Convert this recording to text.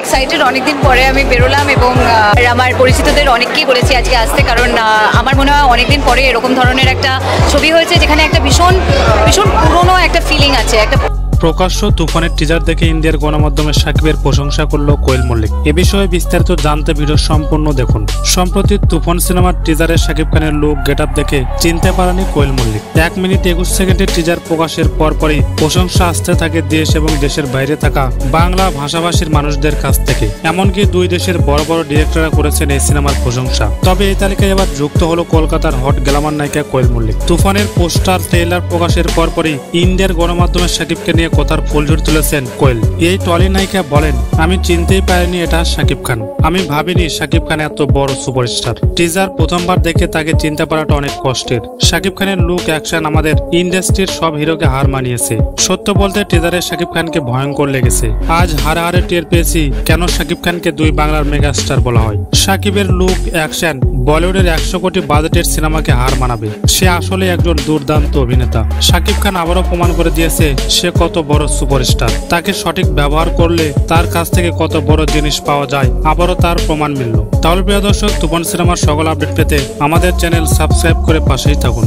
Excited, অনেকদিন পরে আমি বেরোলাম এবং আমার পরিচিতদের অনেককেই বলেছি আজকে আসতে, কারণ আমার মনে হয় অনেকদিন পরে এরকম ধরনের একটা ছবি হয়েছে যেখানে একটা ভীষণ ভীষণ পুরনো একটা ফিলিং আছে। একটা প্রকাশ্য তুফানের টিজার দেখে ইন্ডিয়ার গণমাধ্যমে সাকিবের প্রশংসা করলো কোয়েল মল্লিক। এ বিষয়ে বিস্তারিত জানতে ভিডিও সম্পূর্ণ দেখুন। সম্প্রতি তুফান সিনেমার টিজারে সাকিব খানের লুক গেটআপ দেখে চিনতে পারেনি কোয়েল মল্লিক। 1 মিনিট 21 সেকেন্ডের টিজার প্রকাশের পরপরই প্রশংসা আসতে থাকে দেশ এবং দেশের বাইরে থাকা বাংলা ভাষাভাষীর মানুষদের কাছ থেকে। এমনকি 2 দেশের বড় বড় ডিরেক্টররা করেছেন এই সিনেমার প্রশংসা। তবে এই তালিকায় এবার যুক্ত হলো কলকাতার হট গ্ল্যামার নায়িকা কোয়েল মল্লিক। তুফানের পোস্টার ট্রেলার প্রকাশের পরপরই ইন্ডিয়ার গণমাধ্যমে সাকিবকে নিয়ে কথার ফুলঝুরি তুলেছেন কোয়েল। এই টলি নায়িকা বলেন, আমি চিনতেই পারিনি এটা সাকিব খান। আমি ভাবিনি সাকিব খান এত বড় সুপারস্টার। টিজার প্রথমবার দেখে তাকে চিনতে পারাটা অনেক কষ্টের। সাকিব খানের লুক অ্যাকশন আমাদের ইন্ডাস্ট্রির সব হিরোকে হার মানিয়েছে। সত্য বলতে টিজারে সাকিব খানকে ভয়ঙ্কর লেগেছে। আজ হারে হারে টের পেয়েছি কেন সাকিব খানকে 2 বাংলার মেগাস্টার বলা হয়। সাকিবের লুক অ্যাকশন বলিউডের 100 কোটি বাজেটের সিনেমাকে হার মানাবে। সে আসলে একজন দুর্দান্ত অভিনেতা। সাকিব খান আবারও প্রমাণ করে দিয়েছে সে কত বড় সুপারস্টার। তাকে সঠিক ব্যবহার করলে তার কাছ থেকে কত বড় জিনিস পাওয়া যায়, আবারও তার প্রমাণ মিলল। তাহলে প্রিয় দর্শক, তুফান সিনেমার সকল আপডেট পেতে আমাদের চ্যানেল সাবস্ক্রাইব করে পাশেই থাকুন।